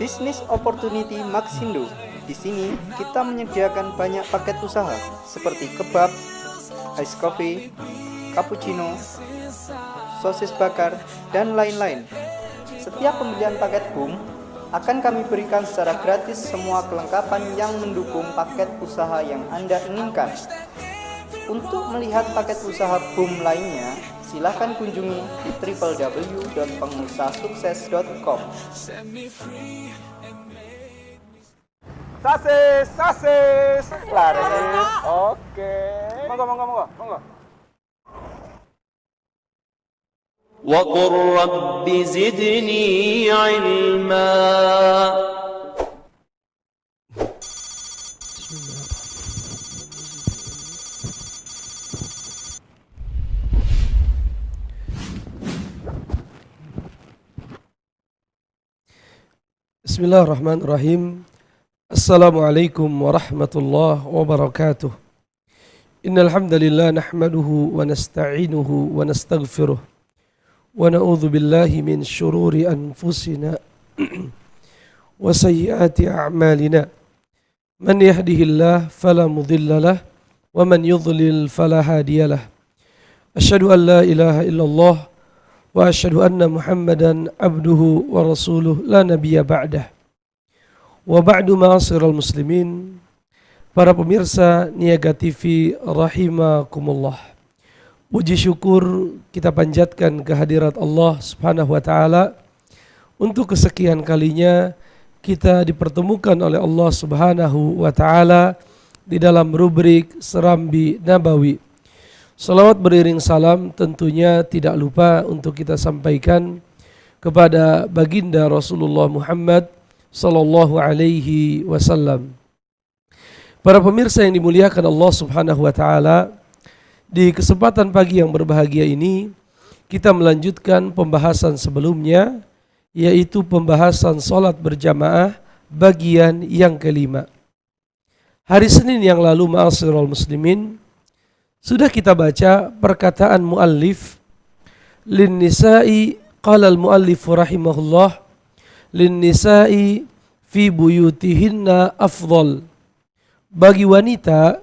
Business Opportunity Maxindo. Di sini kita menyediakan banyak paket usaha seperti kebab, ice coffee, cappuccino, sosis bakar, dan lain-lain. Setiap pembelian paket boom akan kami berikan secara gratis semua kelengkapan yang mendukung paket usaha yang Anda inginkan. Untuk melihat paket usaha boom lainnya, silahkan kunjungi di www.pengusahasukses.com. Sasis. Laris. Oke. Monggo. وقل رب زدني علما. Bismillahirrahmanirrahim. Assalamualaikum warahmatullahi wabarakatuh. Innal hamdalillah nahmaduhu wa nasta'inuhu wa nastaghfiruh wa na'udzu billahi min shururi anfusina wa sayyiati a'malina. Man yahdihillahu fala mudilla lahu wa man yudlil fala hadiya lahu. Asyhadu an la ilaha illallah wa asyhadu anna Muhammadan abduhu wa rasuluh la nabiyya ba'dah. Wa ba'du ma'asyiral muslimin, para pemirsa Niaga TV rahimakumullah. Puji syukur kita panjatkan kehadirat Allah Subhanahu wa taala untuk kesekian kalinya kita dipertemukan oleh Allah Subhanahu wa taala di dalam rubrik Serambi Nabawi. Salawat beriring salam tentunya tidak lupa untuk kita sampaikan kepada baginda Rasulullah Muhammad sallallahu alaihi wasallam. Para pemirsa yang dimuliakan Allah Subhanahu wa taala, di kesempatan pagi yang berbahagia ini kita melanjutkan pembahasan sebelumnya, yaitu pembahasan salat berjamaah bagian yang kelima. Hari Senin yang lalu, ma'asyiral muslimin, sudah kita baca perkataan muallif, lin nisa'i qala al muallif rahimahullah lin nisa'i fi buyutihinna afdal. Bagi wanita,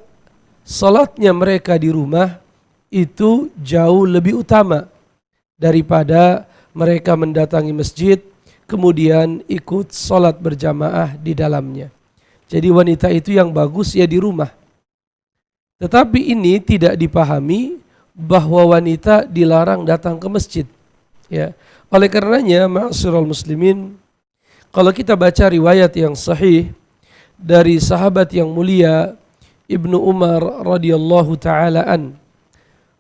salatnya mereka di rumah itu jauh lebih utama daripada mereka mendatangi masjid kemudian ikut salat berjamaah di dalamnya. Jadi wanita itu yang bagus ya di rumah. Tetapi ini tidak dipahami bahwa wanita dilarang datang ke masjid. Ya. Oleh karenanya, ma'asyiral muslimin, kalau kita baca riwayat yang sahih dari sahabat yang mulia Ibnu Umar radhiyallahu taala an,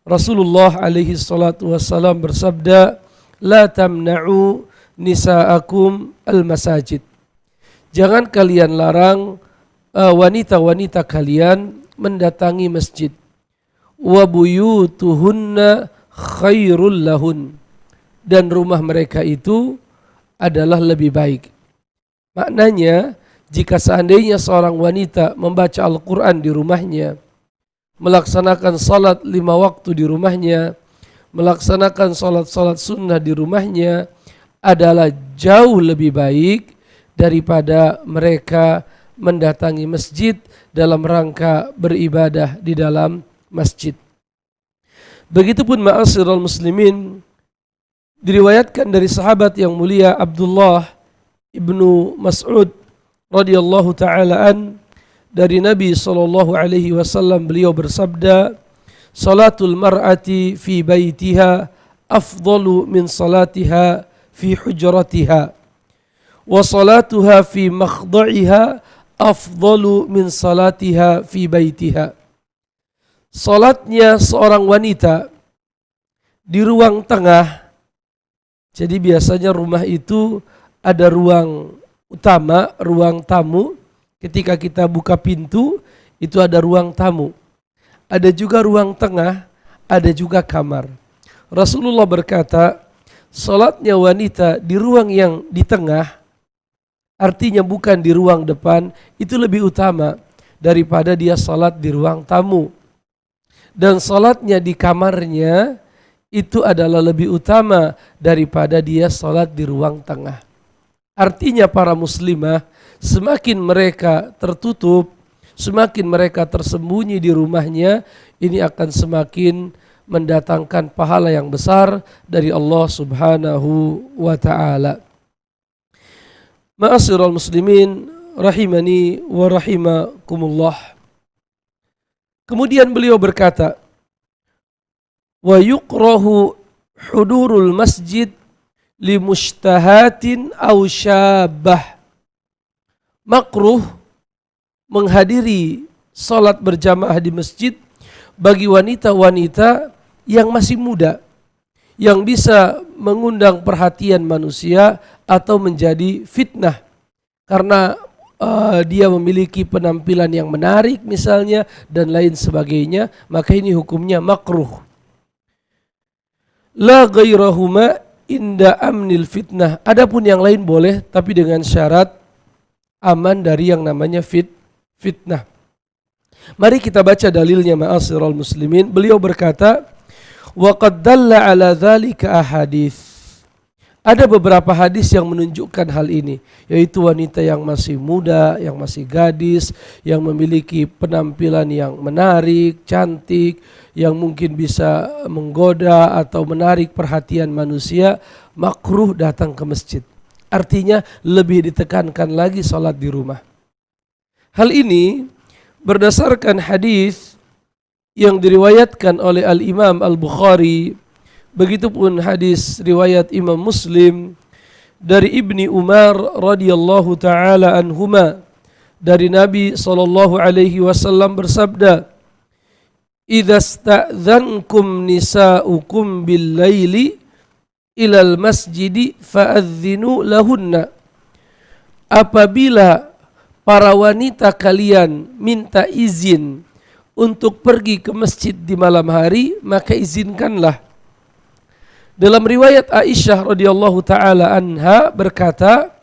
Rasulullah alaihi salatu wassalam bersabda, "La tamna'u nisa'akum al-masajid." Jangan kalian larang wanita-wanita kalian mendatangi masjid. Wa buyutuhunna khairul lahun, dan rumah mereka itu adalah lebih baik. Maknanya, jika seandainya seorang wanita membaca Al-Quran di rumahnya, melaksanakan salat 5 waktu di rumahnya, melaksanakan salat-salat sunnah di rumahnya, adalah jauh lebih baik daripada mereka mendatangi masjid dalam rangka beribadah di dalam masjid. Begitupun ma'asyiral muslimin, diriwayatkan dari sahabat yang mulia Abdullah ibnu Mas'ud radhiyallahu taala an, dari Nabi sallallahu alaihi wasallam, beliau bersabda, "Salatul mar'ati fi baitiha afdalu min salatiha fi hujratiha, wa salatuha fi makhda'iha afdalu min salatiha fi baitiha." Salatnya seorang wanita di ruang tengah. Jadi biasanya rumah itu ada ruang utama, ruang tamu. Ketika kita buka pintu, itu ada ruang tamu. Ada juga ruang tengah, ada juga kamar. Rasulullah berkata, salatnya wanita di ruang yang di tengah, artinya bukan di ruang depan, itu lebih utama daripada dia salat di ruang tamu. Dan salatnya di kamarnya itu adalah lebih utama daripada dia salat di ruang tengah. Artinya para muslimah semakin mereka tertutup, semakin mereka tersembunyi di rumahnya, ini akan semakin mendatangkan pahala yang besar dari Allah Subhanahu wa ta'ala. Ma'asyiral muslimin rahimani wa rahimakumullah. Kemudian beliau berkata, wa yukrahu hudurul masjid limushtahatin aw syabah. Makruh menghadiri salat berjamaah di masjid bagi wanita-wanita yang masih muda, yang bisa mengundang perhatian manusia atau menjadi fitnah karena dia memiliki penampilan yang menarik misalnya dan lain sebagainya, maka ini hukumnya makruh. La ghairahuma inda amnil fitnah. Adapun yang lain boleh, tapi dengan syarat aman dari yang namanya fitnah. Mari kita baca dalilnya ma'asyiral muslimin. Beliau berkata, wa qad dalla ala dzalika ahadits. Ada beberapa hadis yang menunjukkan hal ini, yaitu wanita yang masih muda, yang masih gadis, yang memiliki penampilan yang menarik, cantik, yang mungkin bisa menggoda atau menarik perhatian manusia, makruh datang ke masjid. Artinya lebih ditekankan lagi salat di rumah. Hal ini berdasarkan hadis yang diriwayatkan oleh Al-Imam Al-Bukhari, begitupun hadis riwayat Imam Muslim dari Ibni Umar radhiyallahu taala anhuma, dari Nabi sallallahu alaihi wasallam bersabda, "Idza sta'dzankum nisa'ukum bil-laili ilal masjidi fa'adzinu lahunna." Apabila para wanita kalian minta izin untuk pergi ke masjid di malam hari, maka izinkanlah. Dalam riwayat Aisyah radhiyallahu taala anha berkata,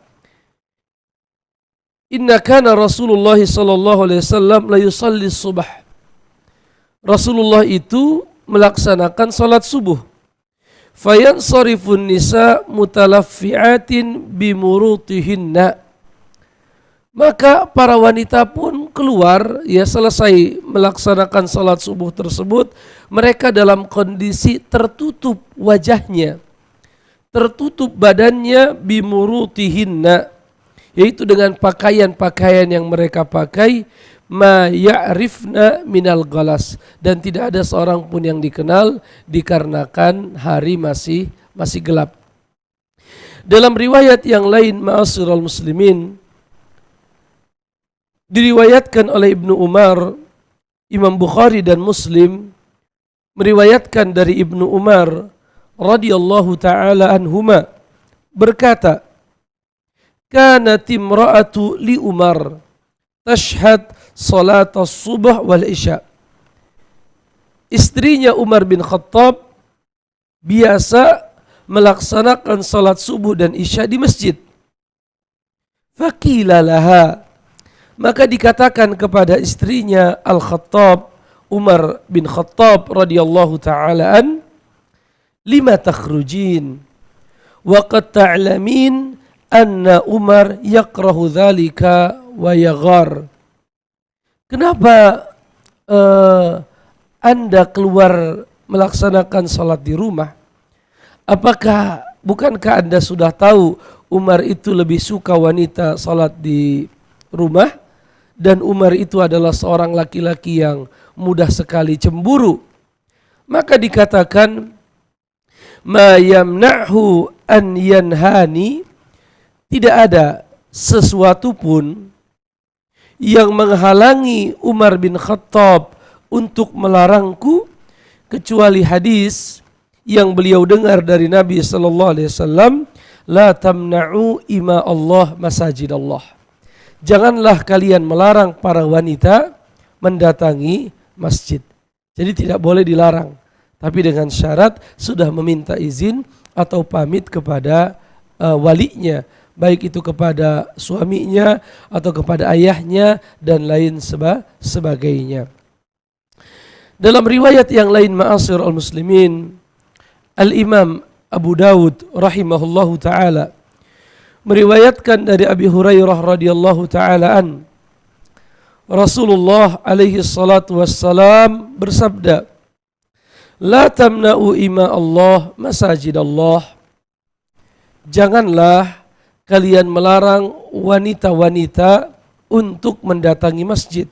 "Inna kana Rasulullah sallallahu alaihi wasallam la yusalli subh." Rasulullah itu melaksanakan salat subuh. Fayansarifun nisa mutalaffi'atin bimurutihinna. Maka para wanita pun keluar, ya, selesai melaksanakan salat subuh tersebut, mereka dalam kondisi tertutup wajahnya, tertutup badannya, bimurutihinna, yaitu dengan pakaian-pakaian yang mereka pakai, ma ya'rifna minal galas, dan tidak ada seorang pun yang dikenal dikarenakan hari masih gelap. Dalam riwayat yang lain ma'asyiral muslimin, diriwayatkan oleh Ibnu Umar, Imam Bukhari dan Muslim meriwayatkan dari Ibnu Umar radhiyallahu taala anhuma berkata, "Kanat imra'atu li Umar tashhad salat as-subh wal isya." Istrinya Umar bin Khattab biasa melaksanakan salat subuh dan isya di masjid. Faqila laha, maka dikatakan kepada istrinya Al-Khattab, Umar bin Khattab radhiyallahu taala an, "Lima takhrujin wa qad ta'lamin anna Umar yakrahu dzalika wa yaghar." Kenapa Anda keluar melaksanakan salat di rumah? Bukankah Anda sudah tahu Umar itu lebih suka wanita salat di rumah? Dan Umar itu adalah seorang laki-laki yang mudah sekali cemburu. Maka dikatakan, ma yamna'hu an yanhani, tidak ada sesuatu pun yang menghalangi Umar bin Khattab untuk melarangku, kecuali hadis yang beliau dengar dari Nabi sallallahu alaihi wasallam, la tamna'u ima Allah masajid Allah. Janganlah kalian melarang para wanita mendatangi masjid. Jadi tidak boleh dilarang, tapi dengan syarat sudah meminta izin atau pamit kepada walinya, baik itu kepada suaminya atau kepada ayahnya dan lain sebagainya. Dalam riwayat yang lain ma'asyiral muslimin, Al-Imam Abu Dawud rahimahullahu taala meriwayatkan dari Abi Hurairah radhiyallahu taala an, Rasulullah alaihi salatu wassalam bersabda, "La tamna'u ima Allah masajid Allah." Janganlah kalian melarang wanita-wanita untuk mendatangi masjid.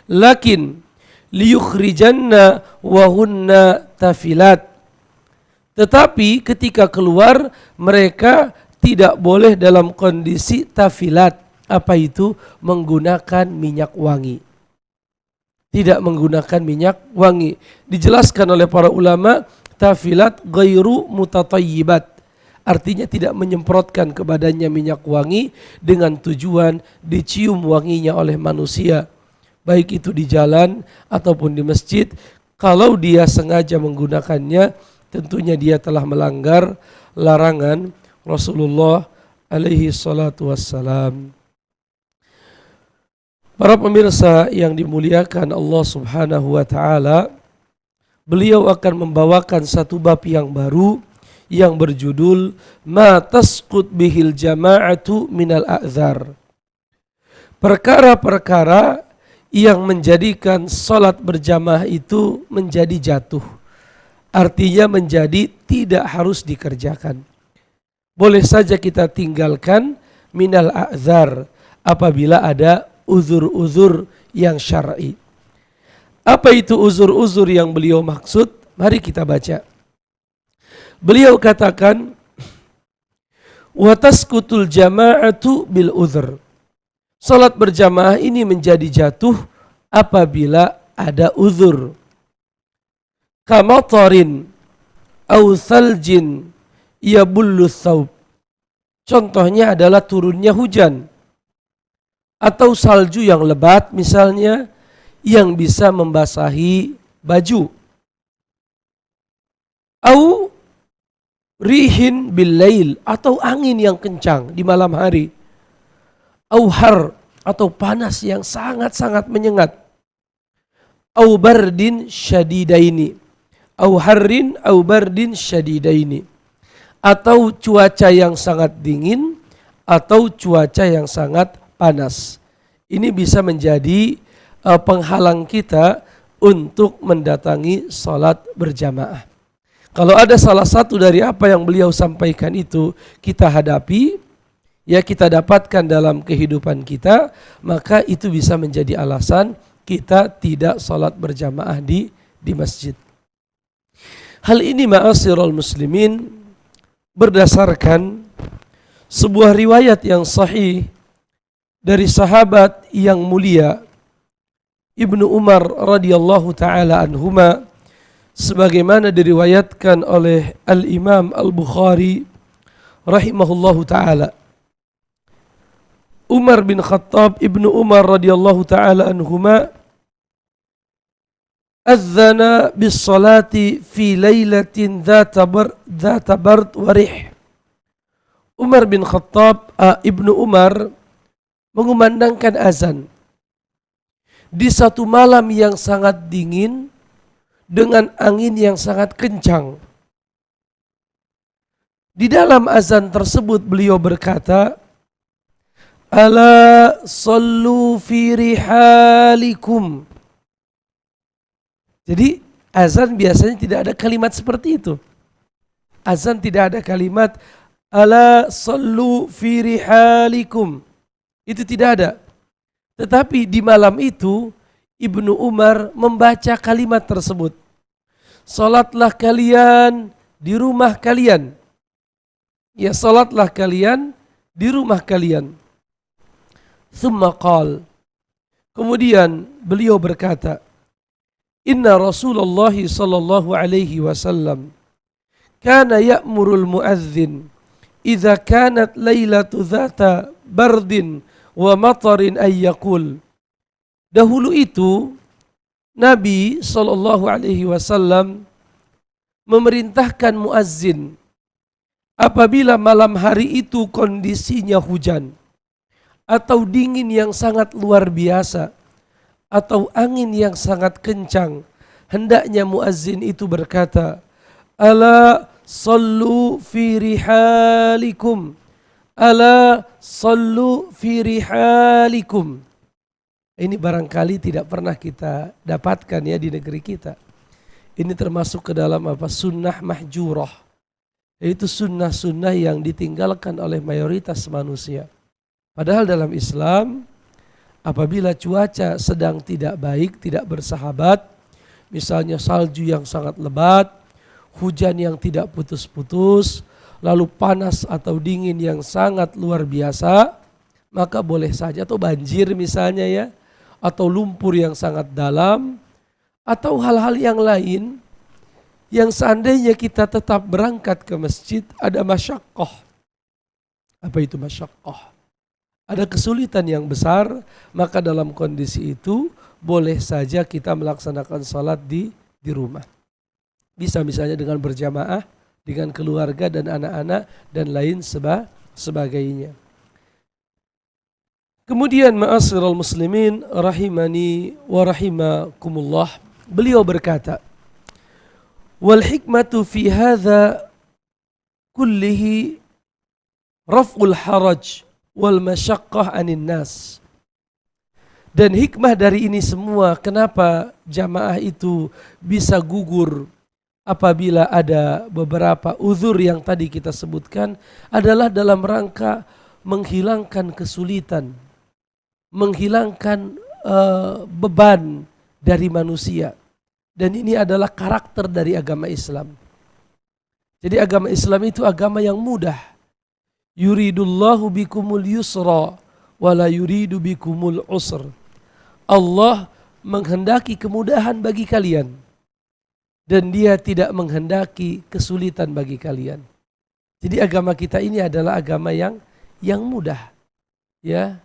Lakin liyukhrijanna wa hunna tafilat. Tetapi ketika keluar mereka tidak boleh dalam kondisi tafilat. Apa itu? Menggunakan minyak wangi. Tidak menggunakan minyak wangi. Dijelaskan oleh para ulama, tafilat ghairu mutatayyibat. Artinya tidak menyemprotkan ke badannya minyak wangi dengan tujuan dicium wanginya oleh manusia. Baik itu di jalan ataupun di masjid. Kalau dia sengaja menggunakannya, tentunya dia telah melanggar larangan Rasulullah alaihi salatu wassalam. Para pemirsa yang dimuliakan Allah subhanahu wa ta'ala, beliau akan membawakan satu bab yang baru yang berjudul Ma tasqut bihil jama'atu minal a'zar. Perkara-perkara yang menjadikan salat berjamaah itu menjadi jatuh. Artinya menjadi tidak harus dikerjakan. Boleh saja kita tinggalkan minal a'zar apabila ada uzur-uzur yang syar'i. Apa itu uzur-uzur yang beliau maksud? Mari kita baca. Beliau katakan, wa tasqutul jama'atu bil uzur. Salat berjamaah ini menjadi jatuh apabila ada uzur. Kamatarin au saljin yabullu thawb. Contohnya adalah turunnya hujan atau salju yang lebat misalnya yang bisa membasahi baju. Au rihin bil lail, atau angin yang kencang di malam hari. Au har, atau panas yang sangat-sangat menyengat. Au bardin syadidaini. Au harrin au bardin syadidaini. Atau cuaca yang sangat dingin atau cuaca yang sangat panas. Ini bisa menjadi penghalang kita untuk mendatangi salat berjamaah. Kalau ada salah satu dari apa yang beliau sampaikan itu kita hadapi, ya kita dapatkan dalam kehidupan kita, maka itu bisa menjadi alasan kita tidak salat berjamaah di masjid. Hal ini ma'asyiral muslimin berdasarkan sebuah riwayat yang sahih dari sahabat yang mulia Ibnu Umar radhiyallahu taala anhuma, sebagaimana diriwayatkan oleh Al-Imam Al-Bukhari rahimahullahu taala. Umar bin Khattab, Ibnu Umar radhiyallahu taala anhuma, adzana bis salati fi lailatin dzata bard wa rih. Umar bin Khattab, Ibnu Umar mengumandangkan azan di satu malam yang sangat dingin dengan angin yang sangat kencang. Di dalam azan tersebut beliau berkata, ala sallu fi rihalikum. Jadi azan biasanya tidak ada kalimat seperti itu. Azan tidak ada kalimat ala sallu fi rihalikum. Itu tidak ada. Tetapi di malam itu Ibnu Umar membaca kalimat tersebut. Salatlah kalian di rumah kalian. Ya, salatlah kalian di rumah kalian. Tsumma qal. Kemudian beliau berkata, Inna Rasulullah sallallahu alaihi wasallam kana ya'murul muadzin idza kanat lailatu dzata bardin wa matarin ay yaqul. Dahulu itu Nabi sallallahu alaihi wasallam memerintahkan muazzin apabila malam hari itu kondisinya hujan atau dingin yang sangat luar biasa atau angin yang sangat kencang, hendaknya muazzin itu berkata, ala sallu fi rihalikum, ala sallu fi rihalikum. Ini barangkali tidak pernah kita dapatkan ya di negeri kita. Ini termasuk ke dalam sunnah mahjurah. Yaitu sunnah-sunnah yang ditinggalkan oleh mayoritas manusia. Padahal dalam Islam, apabila cuaca sedang tidak baik, tidak bersahabat, misalnya salju yang sangat lebat, hujan yang tidak putus-putus, lalu panas atau dingin yang sangat luar biasa, maka boleh saja, atau banjir misalnya ya, atau lumpur yang sangat dalam, atau hal-hal yang lain yang seandainya kita tetap berangkat ke masjid ada masyaqqah. Apa itu masyaqqah? Ada kesulitan yang besar, maka dalam kondisi itu boleh saja kita melaksanakan salat di rumah. Bisa misalnya dengan berjamaah, dengan keluarga dan anak-anak dan lain sebagainya. Kemudian ma'asyiral muslimin rahimani wa rahimakumullah, beliau berkata, wal hikmatu fi hadza kullihi raf'ul haraj wal masyaqqah 'anin nas. Dan hikmah dari ini semua, kenapa jamaah itu bisa gugur apabila ada beberapa uzur yang tadi kita sebutkan, adalah dalam rangka menghilangkan kesulitan, menghilangkan beban dari manusia. Dan ini adalah karakter dari agama Islam. Jadi agama Islam itu agama yang mudah. Yuridullahu bikumul yusra wa la yuridu bikumul usr. Allah menghendaki kemudahan bagi kalian dan Dia tidak menghendaki kesulitan bagi kalian. Jadi agama kita ini adalah agama yang mudah. Ya.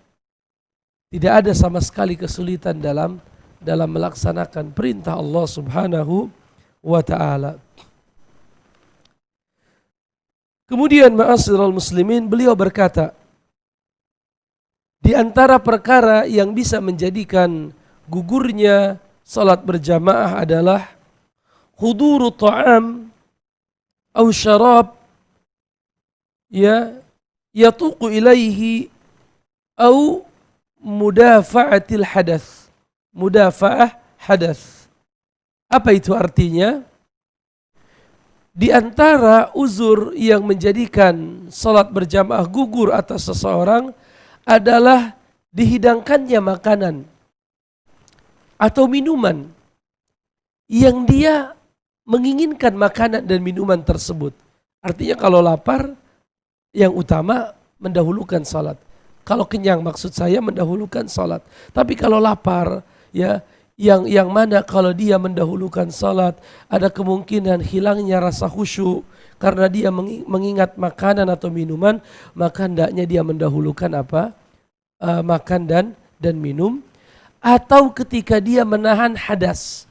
Tidak ada sama sekali kesulitan dalam melaksanakan perintah Allah Subhanahu wa taala. Kemudian ma'asyiral muslimin, beliau berkata, di antara perkara yang bisa menjadikan gugurnya salat berjamaah adalah huduru ta'am atau syarab ya yatuqu ilaihi atau mudafa'atil hadath. Mudafa'ah hadath. Apa itu artinya? Di antara uzur yang menjadikan salat berjamaah gugur atas seseorang adalah dihidangkannya makanan atau minuman yang dia menginginkan makanan dan minuman tersebut. Artinya kalau lapar, yang utama mendahulukan salat. Kalau kenyang maksud saya mendahulukan salat. Tapi kalau lapar, ya yang mana kalau dia mendahulukan salat, ada kemungkinan hilangnya rasa khusyuk karena dia mengingat makanan atau minuman, maka hendaknya dia mendahulukan makan dan minum. Atau ketika dia menahan hadas.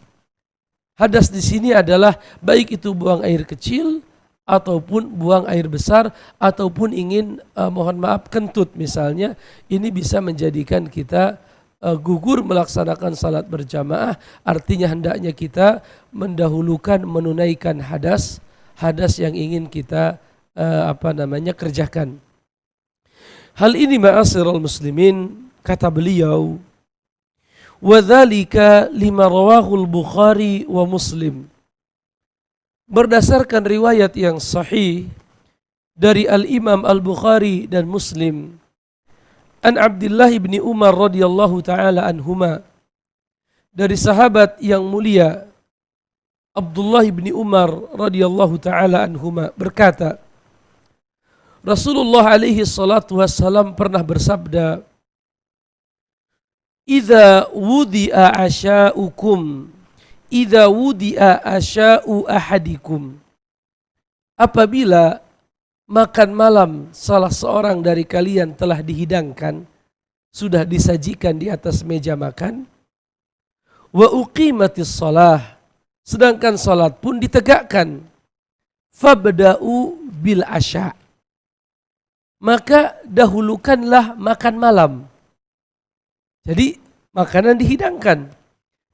Hadas di sini adalah baik itu buang air kecil ataupun buang air besar ataupun ingin kentut misalnya, ini bisa menjadikan kita gugur melaksanakan salat berjamaah. Artinya hendaknya kita mendahulukan menunaikan hadas yang ingin kita kerjakan. Hal ini ma'asyiral muslimin, kata beliau, wa dzalika lima rawahul Bukhari wa Muslim. Berdasarkan riwayat yang sahih dari Al-Imam Al-Bukhari dan Muslim, an Abdullah ibni Umar radhiyallahu taala anhuma, dari sahabat yang mulia Abdullah ibni Umar radhiyallahu taala anhuma berkata, Rasulullah alaihi salatu wassalam pernah bersabda, idza wudi'a asya'ukum, idza wudi'a asya'u ahadikum, apabila makan malam salah seorang dari kalian telah dihidangkan, sudah disajikan di atas meja makan, wa uqimatis shalah, sedangkan salat pun ditegakkan, fabda'u bil asya', maka dahulukanlah makan malam. Jadi makanan dihidangkan.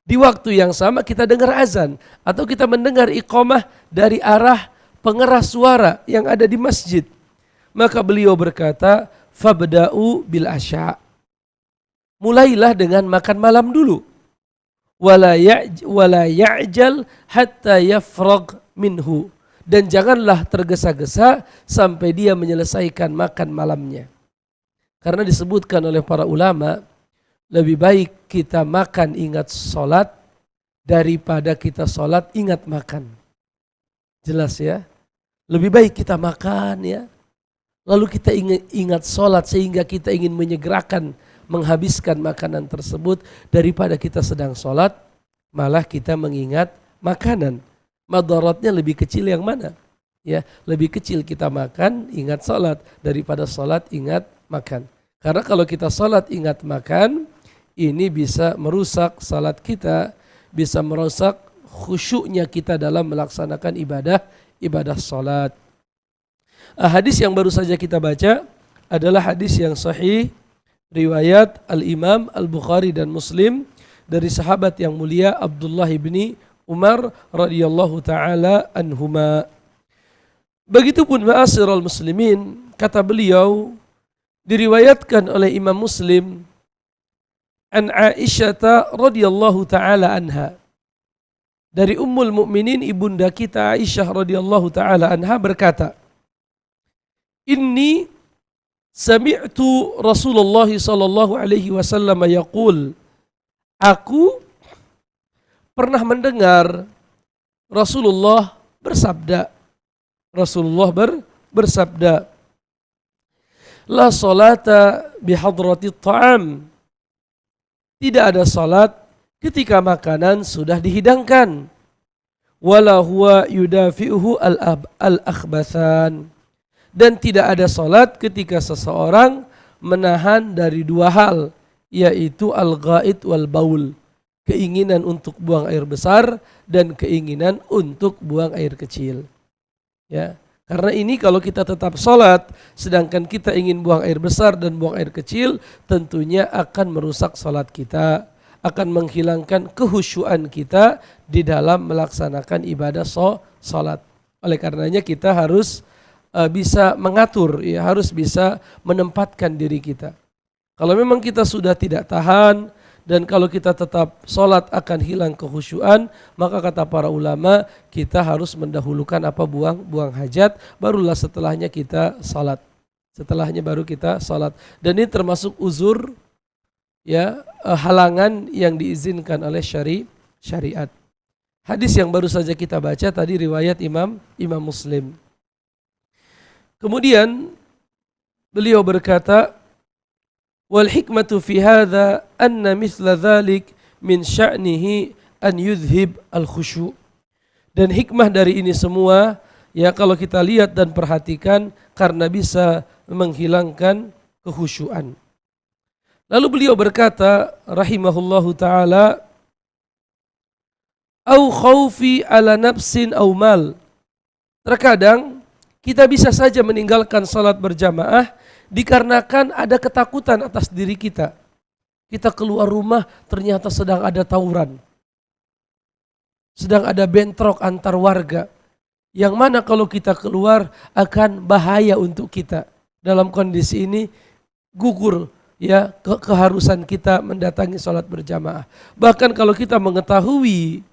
Di waktu yang sama kita dengar azan atau kita mendengar iqamah dari arah pengeras suara yang ada di masjid. Maka beliau berkata, fabda'u bil asya. Mulailah dengan makan malam dulu. Wala ya'jal hatta yafrag minhu. Dan janganlah tergesa-gesa sampai dia menyelesaikan makan malamnya. Karena disebutkan oleh para ulama, lebih baik kita makan ingat sholat daripada kita sholat ingat makan. Jelas ya? Lebih baik kita makan ya. Lalu kita ingat sholat sehingga kita ingin menyegerakan menghabiskan makanan tersebut daripada kita sedang sholat malah kita mengingat makanan. Madaratnya lebih kecil yang mana? Ya, lebih kecil kita makan ingat sholat daripada sholat ingat makan. Karena kalau kita sholat ingat makan, ini bisa merusak sholat kita, bisa merusak khusyuknya kita dalam melaksanakan ibadah sholat. Hadis yang baru saja kita baca adalah hadis yang sahih riwayat Al-Imam Al-Bukhari dan Muslim dari sahabat yang mulia Abdullah ibni Umar radhiyallahu taala anhuma. Begitupun ma'asyiral muslimin, kata beliau diriwayatkan oleh Imam Muslim an Aisyah radhiyallahu taala anha. Dari Ummul Mukminin ibunda kita Aisyah radhiyallahu taala anha berkata, "Inni sami'tu Rasulullah sallallahu alaihi wasallam yaqul." Aku pernah mendengar Rasulullah bersabda. Rasulullah bersabda, "La salata bihadratit ta'am." Tidak ada salat ketika makanan sudah dihidangkan. Wala huwa yudafi'uhu al-akhbathan. Dan tidak ada salat ketika seseorang menahan dari dua hal, yaitu al-ghaid wal baul, keinginan untuk buang air besar dan keinginan untuk buang air kecil. Ya, karena ini kalau kita tetap salat sedangkan kita ingin buang air besar dan buang air kecil, tentunya akan merusak salat kita, akan menghilangkan kehusyuan kita di dalam melaksanakan ibadah salat. Oleh karenanya kita harus bisa mengatur, ya, harus bisa menempatkan diri kita. Kalau memang kita sudah tidak tahan dan kalau kita tetap sholat akan hilang kehusyuan, maka kata para ulama kita harus mendahulukan buang hajat, barulah setelahnya kita sholat. Setelahnya baru kita sholat. Dan ini termasuk uzur, ya, halangan yang diizinkan oleh syariat. Hadis yang baru saja kita baca tadi riwayat Imam Muslim. Kemudian beliau berkata, wal hikmatu fi hadza anna mithla dzalik min sya'nihi an yudhhib al khusyu'. Dan hikmah dari ini semua, ya, kalau kita lihat dan perhatikan, karena bisa menghilangkan kehusyuan. Lalu beliau berkata rahimahullahu taala, au khaufi ala nafsin au mal. Terkadang kita bisa saja meninggalkan salat berjamaah dikarenakan ada ketakutan atas diri kita. Kita keluar rumah ternyata sedang ada tawuran. Sedang ada bentrok antar warga. Yang mana kalau kita keluar akan bahaya untuk kita. Dalam kondisi ini gugur, ya, keharusan kita mendatangi salat berjamaah. Bahkan kalau kita mengetahui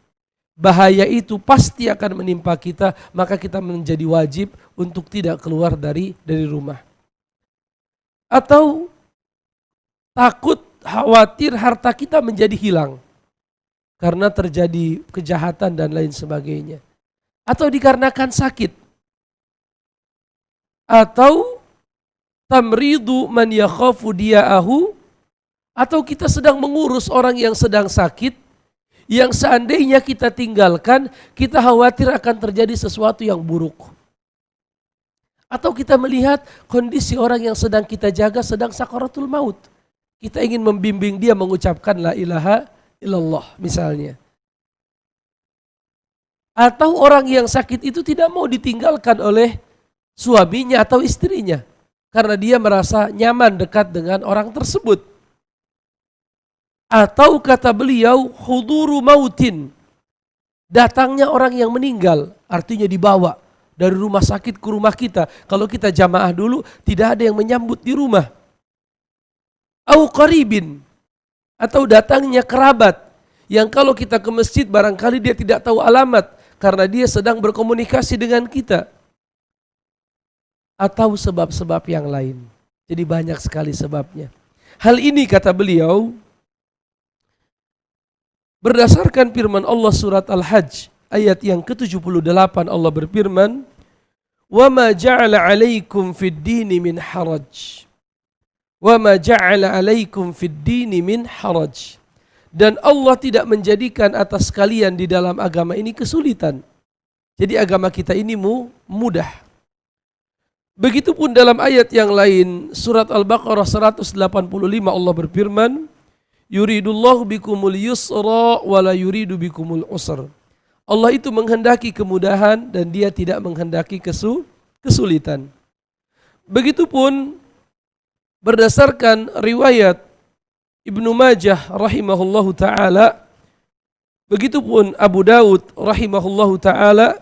bahaya itu pasti akan menimpa kita, maka kita menjadi wajib untuk tidak keluar dari rumah. Atau takut, khawatir harta kita menjadi hilang karena terjadi kejahatan dan lain sebagainya. Atau dikarenakan sakit. Atau tamridu man yakhafu dia'ahu. Atau kita sedang mengurus orang yang sedang sakit, yang seandainya kita tinggalkan, kita khawatir akan terjadi sesuatu yang buruk. Atau kita melihat kondisi orang yang sedang kita jaga sedang sakaratul maut. Kita ingin membimbing dia mengucapkan la ilaha illallah misalnya. Atau orang yang sakit itu tidak mau ditinggalkan oleh suaminya atau istrinya, karena dia merasa nyaman dekat dengan orang tersebut. Atau kata beliau huduru mautin, datangnya orang yang meninggal, artinya dibawa dari rumah sakit ke rumah kita. Kalau kita jamaah dulu, tidak ada yang menyambut di rumah. Au qaribin, atau datangnya kerabat, yang kalau kita ke masjid barangkali dia tidak tahu alamat, karena dia sedang berkomunikasi dengan kita. Atau sebab-sebab yang lain. Jadi banyak sekali sebabnya. Hal ini kata beliau, berdasarkan firman Allah surat Al-Hajj ayat yang ke-78, Allah berfirman, "Wa ma ja'ala 'alaikum fid dini min haraj." Wa ma ja'ala 'alaikum fid dini min haraj. Dan Allah tidak menjadikan atas kalian di dalam agama ini kesulitan. Jadi agama kita ini mudah. Begitupun dalam ayat yang lain, surat Al-Baqarah 185 Allah berfirman, "Yuridullahu bikumul yusra wa la yuridu bikumul usra." Allah itu menghendaki kemudahan dan dia tidak menghendaki kesulitan. Begitupun berdasarkan riwayat Ibnu Majah rahimahullahu ta'ala, begitupun Abu Daud rahimahullahu ta'ala,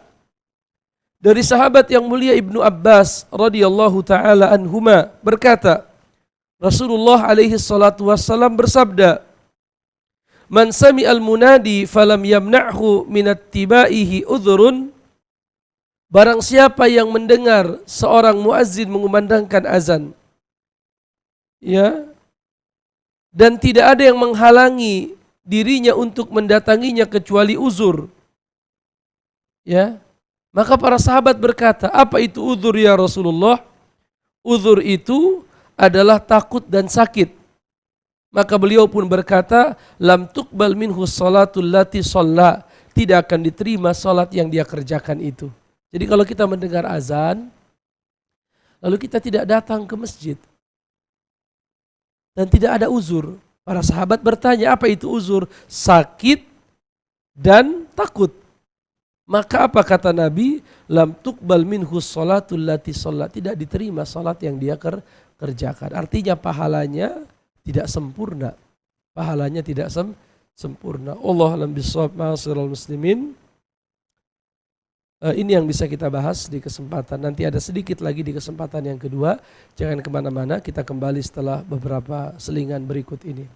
dari sahabat yang mulia Ibnu Abbas radhiyallahu ta'ala anhuma berkata, Rasulullah alaihi salatu wassalam bersabda, "Man sami'al munadi falam yamna'hu minat tibaihi udhrun." Barang siapa yang mendengar seorang muazzin mengumandangkan azan, ya, dan tidak ada yang menghalangi dirinya untuk mendatanginya kecuali uzur, ya, maka para sahabat berkata, "Apa itu uzur ya Rasulullah?" Uzur itu adalah takut dan sakit. Maka beliau pun berkata, "Lam tuqbal minhu salatul lati shalla." Tidak akan diterima salat yang dia kerjakan itu. Jadi kalau kita mendengar azan, lalu kita tidak datang ke masjid, dan tidak ada uzur. Para sahabat bertanya, apa itu uzur? Sakit dan takut. Maka apa kata Nabi? Lam tuqbal minhu sholatul lati sholat. Tidak diterima salat yang dia kerjakan. Artinya pahalanya tidak sempurna. Pahalanya tidak sempurna. Allah alam bisawab, ma'asyiral muslimin. Ini yang bisa kita bahas di kesempatan. Nanti ada sedikit lagi di kesempatan yang kedua. Jangan kemana-mana, kita kembali setelah beberapa selingan berikut ini.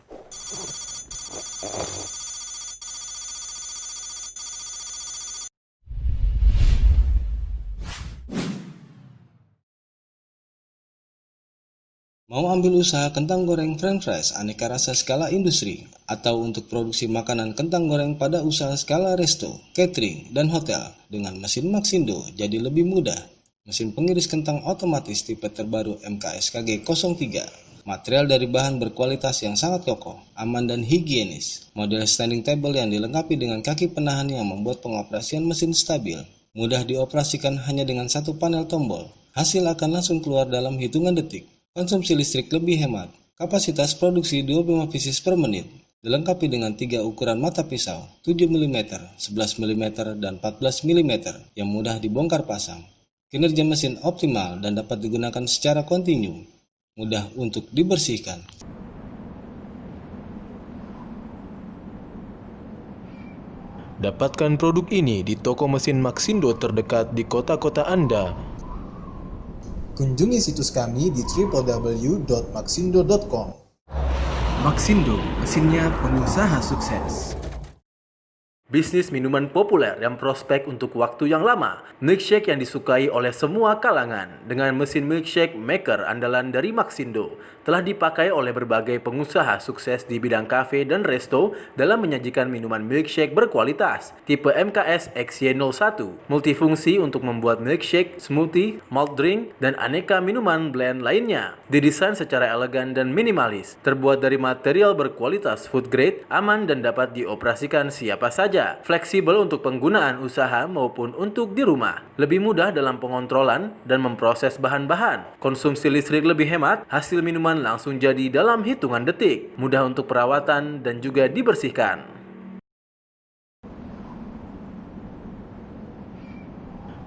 Mau ambil usaha kentang goreng french fries aneka rasa skala industri, atau untuk produksi makanan kentang goreng pada usaha skala resto, catering, dan hotel dengan mesin Maxindo jadi lebih mudah. Mesin pengiris kentang otomatis tipe terbaru MKSKG 03. Material dari bahan berkualitas yang sangat kokoh, aman dan higienis. Model standing table yang dilengkapi dengan kaki penahan yang membuat pengoperasian mesin stabil. Mudah dioperasikan hanya dengan satu panel tombol. Hasil akan langsung keluar dalam hitungan detik. Konsumsi listrik lebih hemat. Kapasitas produksi 25 pieces per menit. Dilengkapi dengan 3 ukuran mata pisau, 7 mm, 11 mm, dan 14 mm yang mudah dibongkar pasang. Kinerja mesin optimal dan dapat digunakan secara kontinu. Mudah untuk dibersihkan. Dapatkan produk ini di toko mesin Maxindo terdekat di kota-kota Anda. Kunjungi situs kami di www.maxindo.com. Maxindo, mesinnya pengusaha sukses. Bisnis minuman populer yang prospek untuk waktu yang lama. Milkshake yang disukai oleh semua kalangan. Dengan mesin milkshake maker andalan dari Maxindo, telah dipakai oleh berbagai pengusaha sukses di bidang kafe dan resto dalam menyajikan minuman milkshake berkualitas. Tipe MKS XY01, multifungsi untuk membuat milkshake, smoothie, malt drink, dan aneka minuman blend lainnya. Didesain secara elegan dan minimalis, terbuat dari material berkualitas food grade, aman dan dapat dioperasikan siapa saja. Fleksibel untuk penggunaan usaha maupun untuk di rumah. Lebih mudah dalam pengontrolan dan memproses bahan-bahan. Konsumsi listrik lebih hemat, hasil minuman langsung jadi dalam hitungan detik. Mudah untuk perawatan dan juga dibersihkan.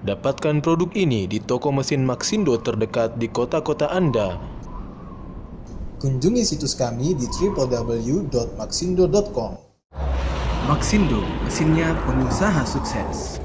Dapatkan produk ini di toko mesin Maxindo terdekat di kota-kota Anda. Kunjungi situs kami di www.maxindo.com. Maxindo, mesinnya pengusaha sukses.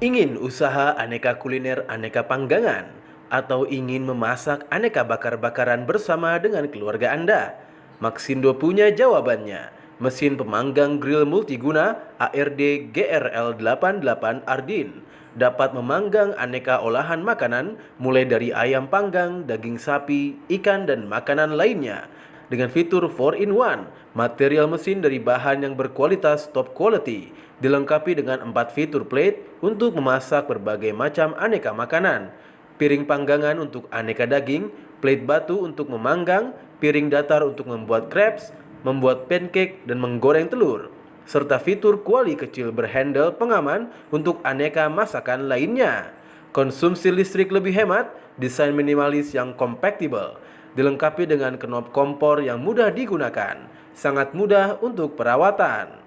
Ingin usaha aneka kuliner aneka panggangan atau ingin memasak aneka bakar-bakaran bersama dengan keluarga Anda? Maxindo punya jawabannya. Mesin pemanggang grill multiguna ARD GRL88 Ardin dapat memanggang aneka olahan makanan mulai dari ayam panggang, daging sapi, ikan, dan makanan lainnya. Dengan fitur 4-in-1, material mesin dari bahan yang berkualitas top quality, dilengkapi dengan 4 fitur plate untuk memasak berbagai macam aneka makanan, piring panggangan untuk aneka daging, plate batu untuk memanggang, piring datar untuk membuat crepes, membuat pancake, dan menggoreng telur, serta fitur kuali kecil berhandle pengaman untuk aneka masakan lainnya. Konsumsi listrik lebih hemat, desain minimalis yang compactable, dilengkapi dengan knob kompor yang mudah digunakan, sangat mudah untuk perawatan.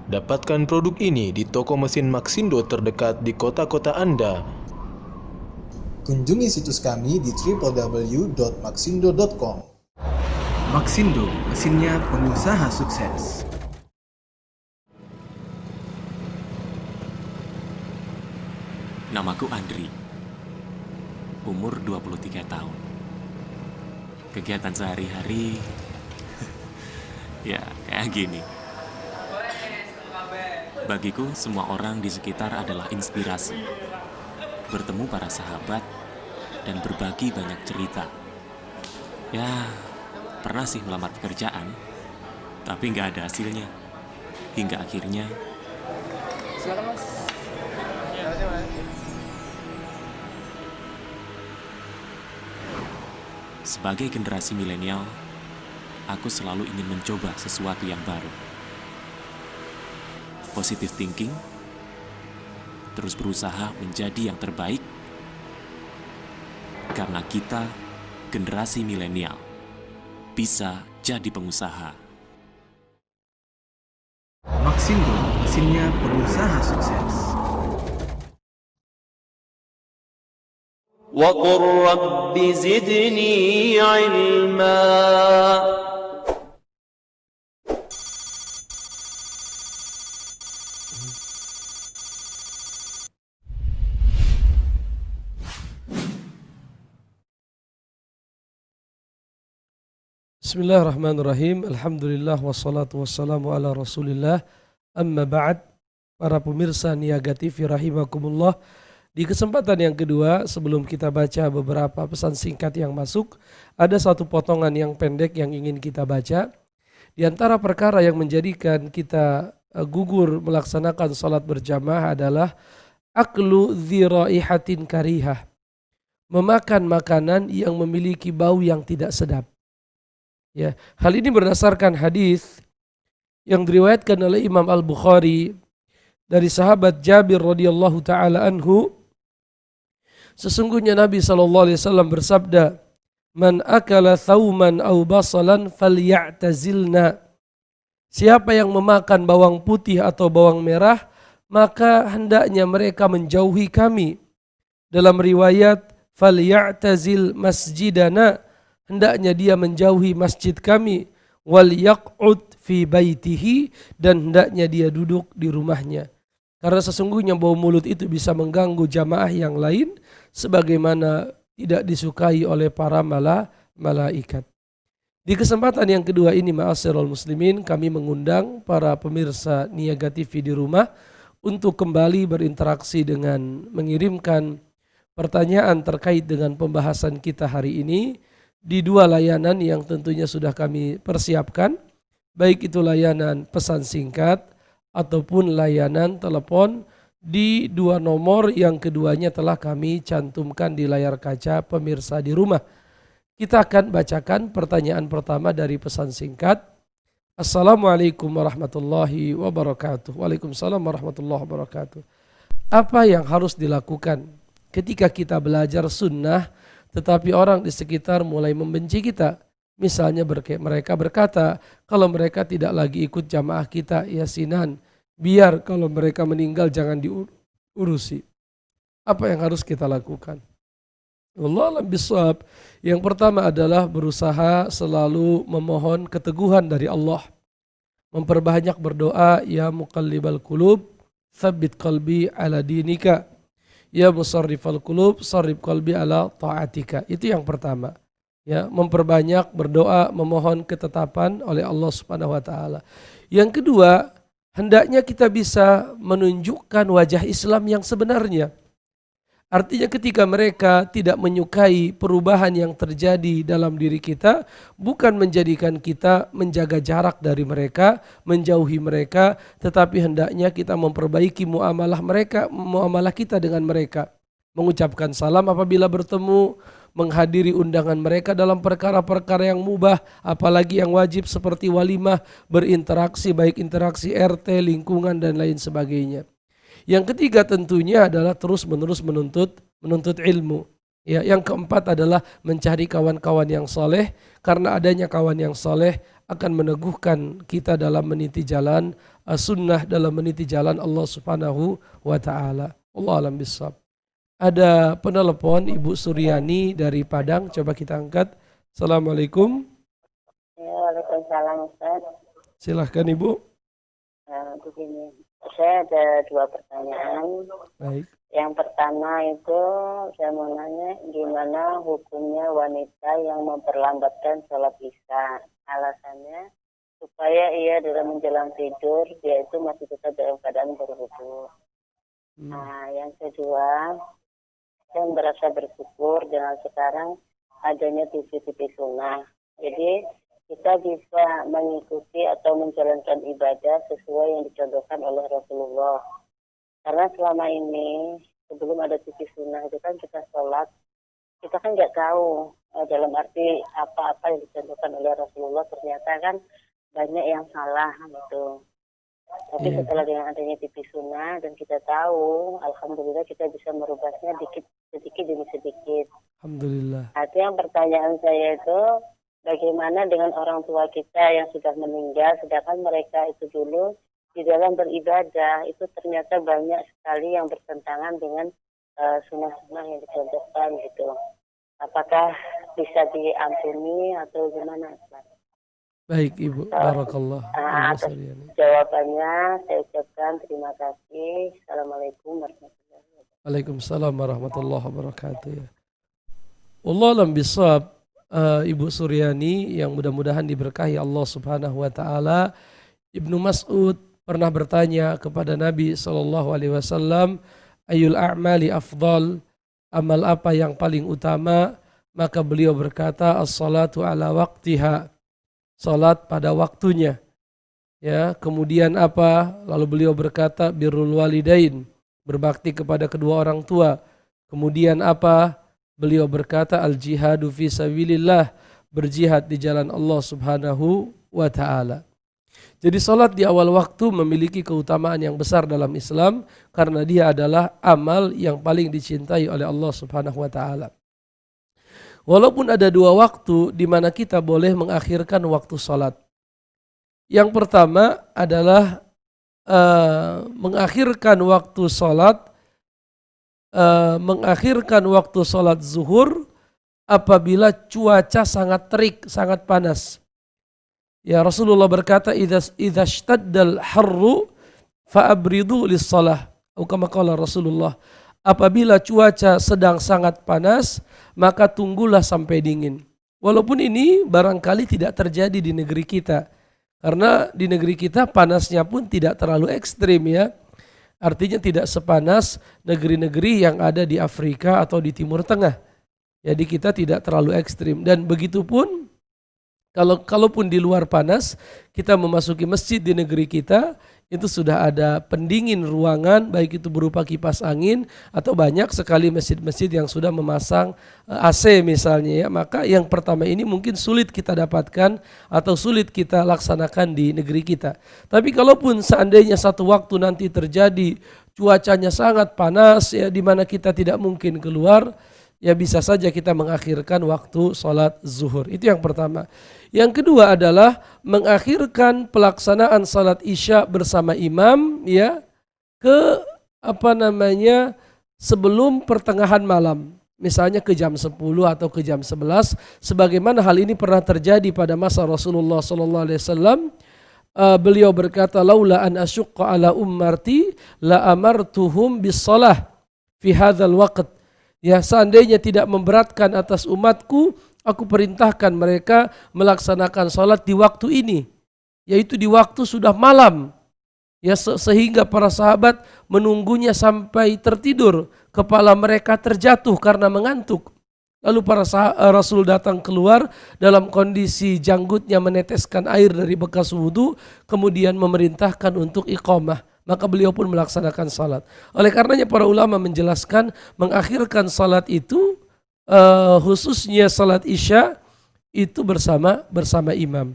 Dapatkan produk ini di toko mesin Maxindo terdekat di kota-kota Anda. Kunjungi situs kami di www.maxindo.com. Maxindo, mesinnya pengusaha sukses. Namaku Andri. Umur 23 tahun. Kegiatan sehari-hari ya kayak gini. Bagiku, semua orang di sekitar adalah inspirasi. Bertemu para sahabat dan berbagi banyak cerita. Ya, pernah sih melamar pekerjaan, tapi nggak ada hasilnya. Hingga akhirnya... Silakan, Mas. Sebagai generasi milenial, aku selalu ingin mencoba sesuatu yang baru. Positive thinking, terus berusaha menjadi yang terbaik, karena kita, generasi milenial, bisa jadi pengusaha. Maxindo, mesinnya pengusaha sukses. وقل رب زدني علما. Bismillahirrahmanirrahim. Alhamdulillah wassalatu wassalamu ala Rasulillah. Amma ba'd. Para pemirsa Niaga TV rahimakumullah. Di kesempatan yang kedua, sebelum kita baca beberapa pesan singkat yang masuk, ada satu potongan yang pendek yang ingin kita baca. Di antara perkara yang menjadikan kita gugur melaksanakan salat berjamaah adalah aklu dziraihatin karihah. Memakan makanan yang memiliki bau yang tidak sedap. Ya, hal ini berdasarkan hadis yang diriwayatkan oleh Imam Al-Bukhari dari sahabat Jabir radhiyallahu taala anhu. Sesungguhnya Nabi SAW bersabda, "Man akala thauman aw basalan falyatazilna." Siapa yang memakan bawang putih atau bawang merah, maka hendaknya mereka menjauhi kami. Dalam riwayat, falyatazil masjidana, hendaknya dia menjauhi masjid kami, wal yaq'ud fi baitihi, dan hendaknya dia duduk di rumahnya. Karena sesungguhnya bau mulut itu bisa mengganggu jamaah yang lain sebagaimana tidak disukai oleh para malaikat. Di kesempatan yang kedua ini, ma'asyiral muslimin, kami mengundang para pemirsa Niaga TV di rumah untuk kembali berinteraksi dengan mengirimkan pertanyaan terkait dengan pembahasan kita hari ini di dua layanan yang tentunya sudah kami persiapkan, baik itu layanan pesan singkat ataupun layanan telepon di dua nomor yang keduanya telah kami cantumkan di layar kaca pemirsa di rumah. Kita akan bacakan pertanyaan pertama dari pesan singkat. Assalamualaikum warahmatullahi wabarakatuh. Waalaikumsalam warahmatullahi wabarakatuh. Apa yang harus dilakukan ketika kita belajar sunnah tetapi orang di sekitar mulai membenci kita? Misalnya mereka berkata, kalau mereka tidak lagi ikut jamaah kita, yasinan, biar kalau mereka meninggal jangan diurusi. Apa yang harus kita lakukan? Wallahu a'lam bishawab. Yang pertama adalah berusaha selalu memohon keteguhan dari Allah. memperbanyak berdoa, ya muqallibal qulub tsabbit qalbi ala dinika, ya musarrifal qulub sarrif qalbi ala taatika. Itu yang pertama. Ya, memperbanyak berdoa, memohon ketetapan oleh Allah Subhanahu wa taala. Yang kedua, hendaknya kita bisa menunjukkan wajah Islam yang sebenarnya. Artinya ketika mereka tidak menyukai perubahan yang terjadi dalam diri kita, bukan menjadikan kita menjaga jarak dari mereka, menjauhi mereka, tetapi hendaknya kita memperbaiki muamalah kita dengan mereka. Mengucapkan salam apabila bertemu, menghadiri undangan mereka dalam perkara-perkara yang mubah, apalagi yang wajib seperti walimah, berinteraksi, baik interaksi RT, lingkungan dan lain sebagainya. Yang ketiga tentunya adalah terus-menerus menuntut ilmu. Ya, yang keempat adalah mencari kawan-kawan yang soleh, karena adanya kawan yang soleh akan meneguhkan kita dalam meniti jalan sunnah, dalam meniti jalan Allah Subhanahu wa taala. Allah alam bissawab. Ada penelepon Ibu Suryani dari Padang, coba kita angkat. Assalamualaikum. Waalaikumsalam Ustaz. Silahkan Ibu. Begini, saya ada 2 pertanyaan. Baik. Yang pertama itu saya mau nanya gimana hukumnya wanita yang memperlambatkan sholat isya. Alasannya supaya ia dalam menjelang tidur dia itu masih tetap dalam keadaan berwudu. Nah, yang kedua, saya merasa bersyukur dengan sekarang adanya TV-TV sunnah. Jadi kita bisa mengikuti atau menjalankan ibadah sesuai yang dicontohkan oleh Rasulullah. Karena selama ini sebelum ada TV sunnah itu kan kita sholat, kita kan nggak tahu dalam arti apa-apa yang dicontohkan oleh Rasulullah, ternyata kan banyak yang salah gitu. Tapi setelah dengan adanya TV sunnah dan kita tahu, alhamdulillah kita bisa merubahnya sedikit demi sedikit. Alhamdulillah. Itu yang pertanyaan saya itu, bagaimana dengan orang tua kita yang sudah meninggal, sedangkan mereka itu dulu di dalam beribadah itu ternyata banyak sekali yang bertentangan dengan sunnah-sunnah yang dicontohkan gitu. Apakah bisa diampuni atau gimana? Baik Ibu, barakallah. Atas jawabannya saya ucapkan terima kasih. Assalamualaikum warahmatullahi wabarakatuh. Waalaikumsalam warahmatullahi wabarakatuh. Ya. Wallahu a'lam bishawab. Ibu Suryani yang mudah-mudahan diberkahi Allah Subhanahu wa taala. Ibnu Mas'ud pernah bertanya kepada Nabi SAW, ayul a'mali afdal, amal apa yang paling utama? Maka beliau berkata, as-salatu ala waqtiha, salat pada waktunya. Ya, kemudian apa? Lalu beliau berkata, birrul walidain, berbakti kepada kedua orang tua. Kemudian apa? Beliau berkata, al-jihadu fi sabilillah, berjihad di jalan Allah Subhanahu wa taala. Jadi salat di awal waktu memiliki keutamaan yang besar dalam Islam karena dia adalah amal yang paling dicintai oleh Allah Subhanahu wa taala. Walaupun ada 2 waktu di mana kita boleh mengakhirkan waktu salat. Yang pertama adalah mengakhirkan waktu salat zuhur apabila cuaca sangat terik, sangat panas. Ya, Rasulullah berkata, idza ishtaddal harru fa'abridu lis-shalah. Atau kama qala Rasulullah, apabila cuaca sedang sangat panas, maka tunggulah sampai dingin. Walaupun ini barangkali tidak terjadi di negeri kita. Karena di negeri kita panasnya pun tidak terlalu ekstrim ya. Artinya tidak sepanas negeri-negeri yang ada di Afrika atau di Timur Tengah. Jadi kita tidak terlalu ekstrim. Dan begitu pun kalaupun di luar panas, kita memasuki masjid di negeri kita, itu sudah ada pendingin ruangan, baik itu berupa kipas angin atau banyak sekali masjid-masjid yang sudah memasang AC misalnya ya. Maka yang pertama ini mungkin sulit kita dapatkan atau sulit kita laksanakan di negeri kita. Tapi kalaupun seandainya satu waktu nanti terjadi cuacanya sangat panas ya, di mana kita tidak mungkin keluar, ya bisa saja kita mengakhirkan waktu sholat zuhur. Itu yang pertama. Yang kedua adalah mengakhirkan pelaksanaan sholat isya bersama imam ya ke sebelum pertengahan malam. Misalnya ke jam 10 atau ke jam 11, sebagaimana hal ini pernah terjadi pada masa Rasulullah SAW. beliau berkata, laula an asyqa ala ummati la amartuhum bis shalah fi hadzal waqt. Ya, seandainya tidak memberatkan atas umatku, aku perintahkan mereka melaksanakan salat di waktu ini, yaitu di waktu sudah malam. Ya, sehingga para sahabat menunggunya sampai tertidur, kepala mereka terjatuh karena mengantuk. Lalu Rasul datang keluar dalam kondisi janggutnya meneteskan air dari bekas wudhu, kemudian memerintahkan untuk iqamah. Maka beliau pun melaksanakan salat. Oleh karenanya para ulama menjelaskan mengakhirkan salat itu khususnya salat isya itu bersama imam.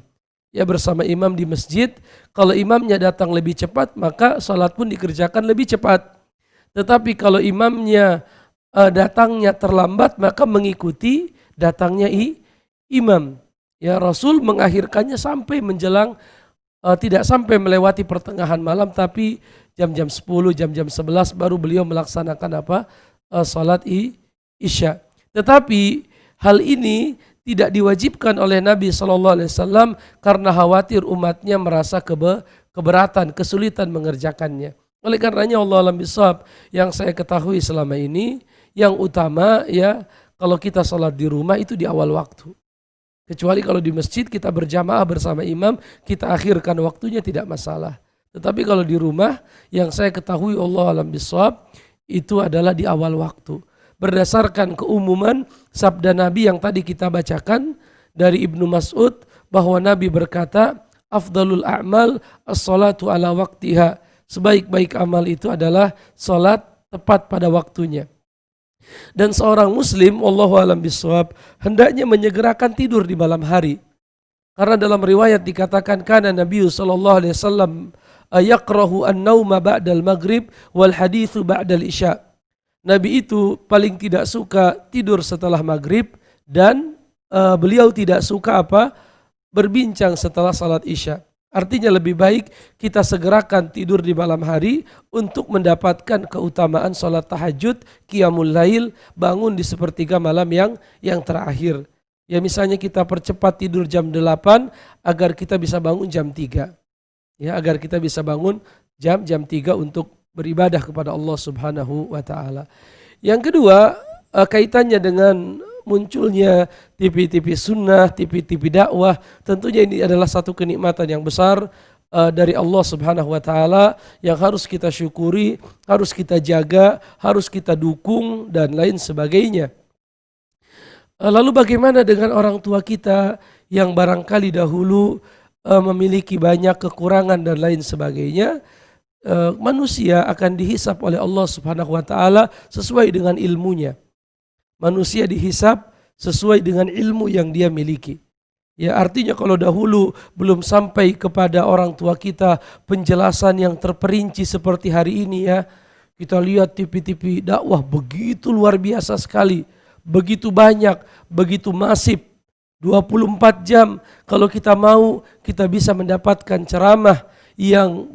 Ya, bersama imam di masjid. Kalau imamnya datang lebih cepat, maka salat pun dikerjakan lebih cepat. Tetapi kalau imamnya datangnya terlambat, maka mengikuti datangnya imam. Ya, Rasul mengakhirkannya sampai menjelang tidak sampai melewati pertengahan malam, tapi jam-jam 10, jam-jam 11 baru beliau melaksanakan salat isya. Tetapi hal ini tidak diwajibkan oleh Nabi SAW karena khawatir umatnya merasa keberatan, kesulitan mengerjakannya. Oleh karenanya Allah alam bisawab, yang saya ketahui selama ini, yang utama ya kalau kita salat di rumah itu di awal waktu. Kecuali kalau di masjid kita berjamaah bersama imam, kita akhirkan waktunya tidak masalah. Tetapi kalau di rumah, yang saya ketahui Allah alam bisawab, itu adalah di awal waktu. Berdasarkan keumuman sabda Nabi yang tadi kita bacakan dari Ibnu Mas'ud, bahwa Nabi berkata, afdalul a'mal as-salatu ala waktiha. Sebaik-baik amal itu adalah salat tepat pada waktunya. Dan seorang muslim, wallahu alam bisawab, hendaknya menyegerakan tidur di malam hari. Karena dalam riwayat dikatakan kana Nabi sallallahu alaihi wasallam yakrahu an-nauma ba'dal maghrib wal haditsu ba'dal isya. Nabi itu paling tidak suka tidur setelah maghrib dan beliau tidak suka berbincang setelah salat isya. Artinya lebih baik kita segerakan tidur di malam hari untuk mendapatkan keutamaan salat tahajud, qiyamul lail, bangun di sepertiga malam yang terakhir. Ya, misalnya kita percepat tidur jam 8 agar kita bisa bangun jam 3. Ya, agar kita bisa bangun jam 3 untuk beribadah kepada Allah Subhanahu wa taala. Yang kedua, kaitannya dengan munculnya TV-TV sunnah, TV-TV dakwah, tentunya ini adalah satu kenikmatan yang besar dari Allah Subhanahu wa taala yang harus kita syukuri, harus kita jaga, harus kita dukung dan lain sebagainya. Lalu bagaimana dengan orang tua kita yang barangkali dahulu memiliki banyak kekurangan dan lain sebagainya? Manusia akan dihisap oleh Allah Subhanahu wa taala sesuai dengan ilmunya. Manusia dihisap sesuai dengan ilmu yang dia miliki. Ya, artinya kalau dahulu belum sampai kepada orang tua kita penjelasan yang terperinci seperti hari ini ya. Kita lihat TV-TV dakwah begitu luar biasa sekali. Begitu banyak, begitu masif. 24 jam kalau kita mau kita bisa mendapatkan ceramah yang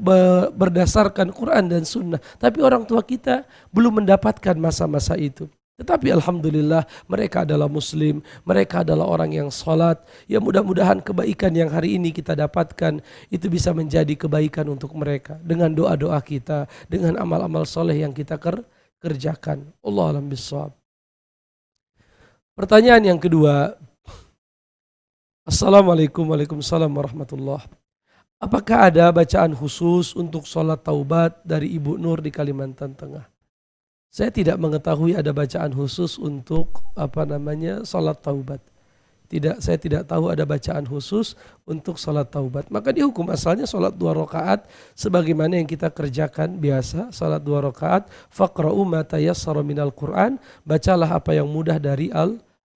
berdasarkan Quran dan Sunnah. Tapi orang tua kita belum mendapatkan masa-masa itu. Tetapi alhamdulillah mereka adalah muslim, mereka adalah orang yang salat. Ya, mudah-mudahan kebaikan yang hari ini kita dapatkan itu bisa menjadi kebaikan untuk mereka. Dengan doa-doa kita, dengan amal-amal soleh yang kita kerjakan. Allah alam bisawab. Pertanyaan yang kedua. Assalamualaikum warahmatullahi. Apakah ada bacaan khusus untuk sholat taubat dari Ibu Nur di Kalimantan Tengah? Saya tidak mengetahui ada bacaan khusus untuk sholat taubat. Saya tidak tahu ada bacaan khusus untuk sholat taubat. Maka di hukum asalnya sholat 2 rakaat sebagaimana yang kita kerjakan biasa. Sholat 2 rakaat. Faqra'u ma tayassara minal Qur'an. Bacalah apa yang mudah dari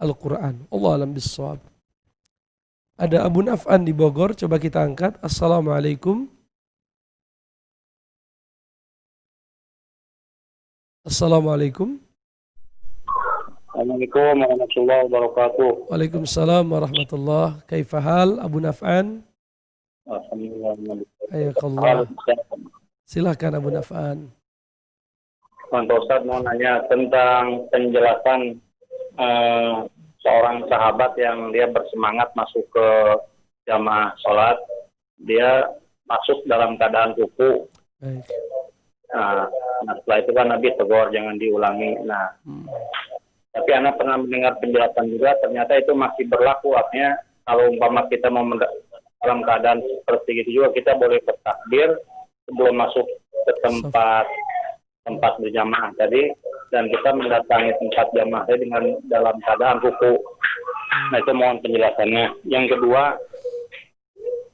Al-Quran. Allah alam bissawab. Ada Abu Naf'an di Bogor, coba kita angkat. Assalamualaikum. Assalamualaikum. Assalamualaikum warahmatullahi wabarakatuh. Waalaikumsalam warahmatullahi. Kaifa hal Abu Naf'an? Alhamdulillah. Ayakallah. Silakan Abu Naf'an. Pak Ustadz mau nanya tentang penjelasan seorang sahabat yang dia bersemangat masuk ke jamaah sholat. Dia masuk dalam keadaan ruku. Nah, setelah itu kan Nabi tegur jangan diulangi. Nah, tapi anak pernah mendengar penjelasan juga ternyata itu masih berlaku. Artinya kalau umpama kita mau dalam keadaan seperti itu juga kita boleh bertakbir sebelum masuk ke tempat berjamaah tadi, dan kita mendatangi tempat jamaah dengan dalam keadaan ruku. Nah, itu mohon penjelasannya. Yang kedua,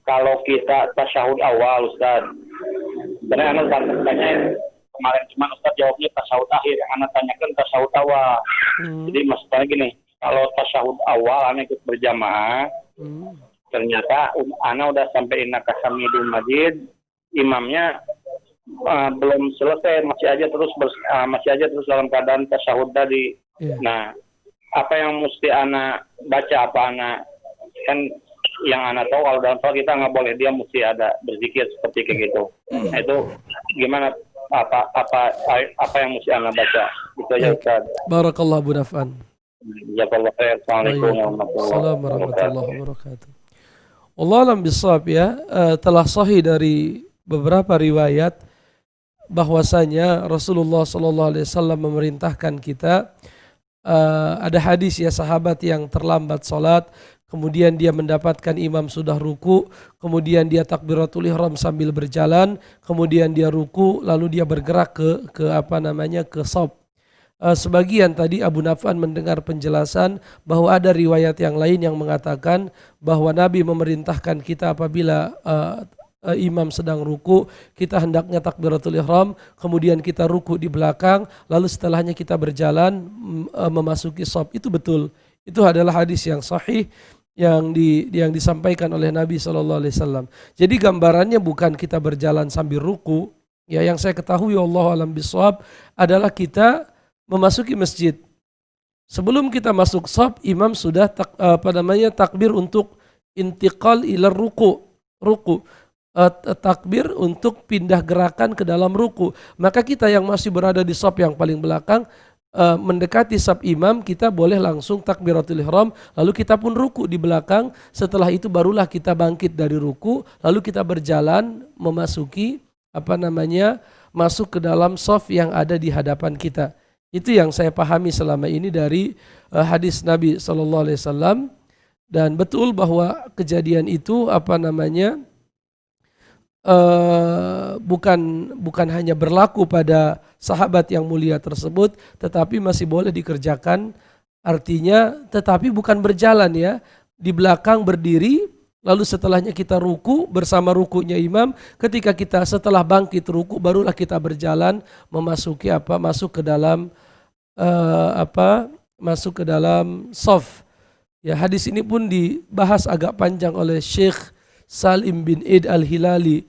kalau kita tasyahud awal, Ustaz, sebenarnya anak tanya kemarin cuma Ustaz jawabnya tasyahud akhir, yang anak tanyakan tasyahud awal. Jadi maksudnya gini, kalau tasyahud awal anak ikut berjamaah, ternyata anak udah sampai innaka hamidul majid, imamnya belum selesai, masih aja terus dalam keadaan tasyahud tadi. Nah, apa yang mesti anak baca, apa anak kan yang anak tahu kalau dalam sholat kita nggak boleh dia mesti ada berzikir seperti kayak gitu. Nah, itu gimana, apa yang mesti anak baca? Itu aja, Ustaz. Barakallah Bu Naf'an. Jazakallah khair. Assalamualaikum warahmatullahi wabarakatuh. Allah alam bisawab ya. Telah sahih dari beberapa riwayat bahwasanya Rasulullah SAW memerintahkan kita, ada hadis ya, sahabat yang terlambat salat, kemudian dia mendapatkan imam sudah ruku, kemudian dia takbiratul ihram sambil berjalan, kemudian dia ruku, lalu dia bergerak ke shaf. Sebagian tadi Abu Naf'an mendengar penjelasan bahwa ada riwayat yang lain yang mengatakan bahwa Nabi memerintahkan kita apabila imam sedang ruku, kita hendaknya takbiratul ihram, kemudian kita ruku di belakang, lalu setelahnya kita berjalan memasuki shaf. Itu betul. Itu adalah hadis yang sahih yang disampaikan oleh Nabi SAW. Jadi gambarannya bukan kita berjalan sambil ruku. Ya, yang saya ketahui Allah alam bisawab adalah kita memasuki masjid. Sebelum kita masuk shaf, imam sudah takbir untuk intiqal ila ruku. Takbir untuk pindah gerakan ke dalam ruku. Maka kita yang masih berada di shaf yang paling belakang, mendekati shaf imam, kita boleh langsung takbiratul ihram, lalu kita pun ruku di belakang. Setelah itu barulah kita bangkit dari ruku, lalu kita berjalan memasuki masuk ke dalam shaf yang ada di hadapan kita. Itu yang saya pahami selama ini dari hadis Nabi SAW. Dan betul bahwa kejadian itu bukan hanya berlaku pada sahabat yang mulia tersebut, tetapi masih boleh dikerjakan. Artinya, tetapi bukan berjalan ya, di belakang berdiri, lalu setelahnya kita ruku bersama rukunya imam. Ketika kita setelah bangkit ruku, barulah kita berjalan memasuki masuk ke dalam shaf. Ya, hadis ini pun dibahas agak panjang oleh Syekh Salim bin Id al-Hilali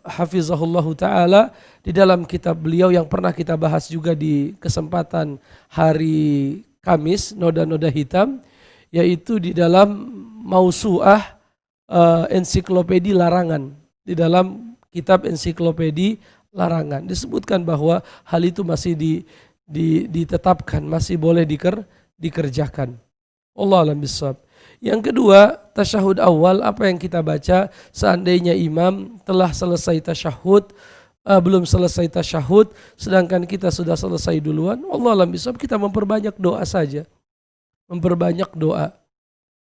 hafizahullahu ta'ala di dalam kitab beliau yang pernah kita bahas juga di kesempatan hari Kamis, Noda-Noda Hitam, yaitu di dalam Mausu'ah ensiklopedi larangan. Di dalam kitab ensiklopedi larangan disebutkan bahwa hal itu masih ditetapkan, masih boleh dikerjakan. Allah alam bisawab. Yang kedua, tasyahud awal, apa yang kita baca seandainya imam telah selesai tasyahud, belum selesai tasyahud, sedangkan kita sudah selesai duluan. Allah alam bisawab, kita memperbanyak doa saja. Memperbanyak doa.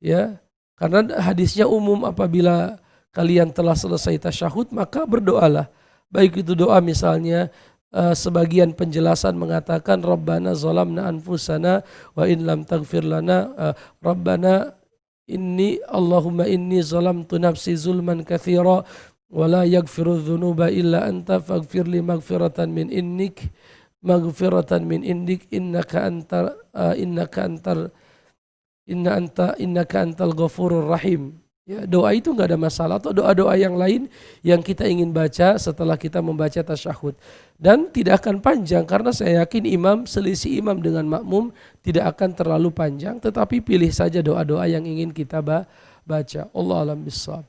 Ya, karena hadisnya umum, apabila kalian telah selesai tasyahud, maka berdoalah. Baik itu doa misalnya, sebagian penjelasan mengatakan Rabbana zalamna anfusana wa in lam taghfir lana, Rabbana Allahumma inni zalamtu nafsi zulman katsira wa la yaghfiru dzunuba illa anta faghfir li maghfiratan min indik innaka antal ghafurur rahim. Ya, doa itu enggak ada masalah, atau doa-doa yang lain yang kita ingin baca setelah kita membaca tasyahud. Dan tidak akan panjang karena saya yakin selisih imam dengan makmum tidak akan terlalu panjang, tetapi pilih saja doa-doa yang ingin kita baca. Allah alam bissawab.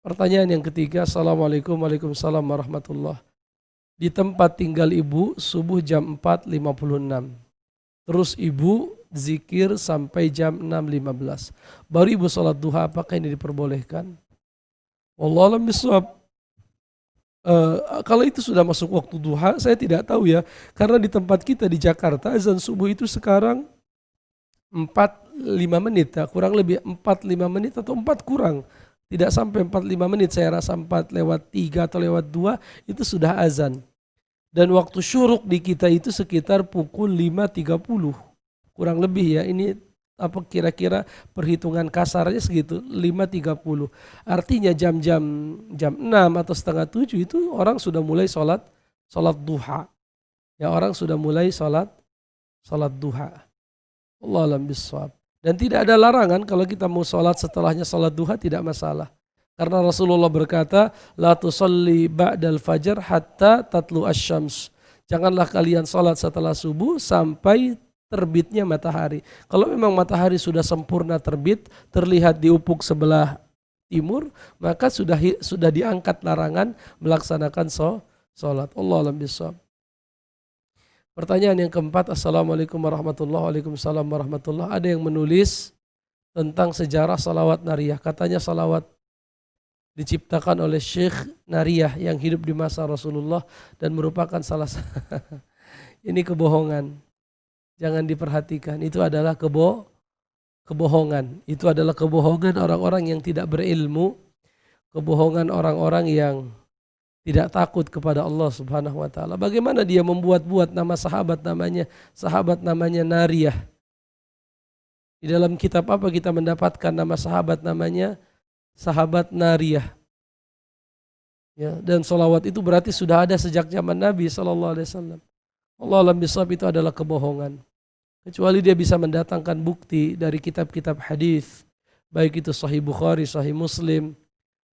Pertanyaan yang ketiga, Assalamualaikum Waalaikumsalam warahmatullah. Di tempat tinggal ibu subuh jam 4.56. Terus ibu zikir sampai jam 6.15. Baru ibu sholat duha, apakah ini diperbolehkan? Wallahu a'lam bishawab. Kalau itu sudah masuk waktu duha, saya tidak tahu ya. Karena di tempat kita di Jakarta, azan subuh itu sekarang 4-5 menit ya, kurang lebih 4-5 menit atau 4 kurang. Tidak sampai 4-5 menit, saya rasa 4:03 atau 4:02 itu sudah azan. Dan waktu syuruk di kita itu sekitar pukul 5.30. Kurang lebih ya, ini apa kira-kira perhitungan kasarnya segitu, 5.30. Artinya jam 6 atau setengah 7 itu orang sudah mulai sholat duha. Ya, orang sudah mulai sholat duha. Wallahu a'lam bishawab. Dan tidak ada larangan kalau kita mau sholat setelahnya sholat duha, tidak masalah. Karena Rasulullah berkata, la tusalli ba'dal fajar hatta tatlu asy-syams. Janganlah kalian sholat setelah subuh sampai terbitnya matahari. Kalau memang matahari sudah sempurna terbit, terlihat di ufuk sebelah timur, maka sudah diangkat larangan melaksanakan sholat. Allahu a'lam bishawab. Pertanyaan yang keempat, Assalamualaikum warahmatullahi wabarakatuh. Waalaikumsalam warahmatullahi. Ada yang menulis tentang sejarah salawat nariyah. Katanya salawat diciptakan oleh Syekh Nariyah yang hidup di masa Rasulullah dan merupakan salah ini kebohongan. Jangan diperhatikan. Itu adalah kebohongan. Itu adalah kebohongan orang-orang yang tidak berilmu. Kebohongan orang-orang yang tidak takut kepada Allah Subhanahu wa taala. Bagaimana dia membuat-buat nama sahabat namanya Nariyah. Di dalam kitab apa kita mendapatkan nama sahabat namanya sahabat Nariyah. Ya, dan salawat itu berarti sudah ada sejak zaman Nabi sallallahu alaihi wasallam. Allah alam bisawab, itu adalah kebohongan. Kecuali dia bisa mendatangkan bukti dari kitab-kitab hadis, baik itu Sahih Bukhari, Sahih Muslim,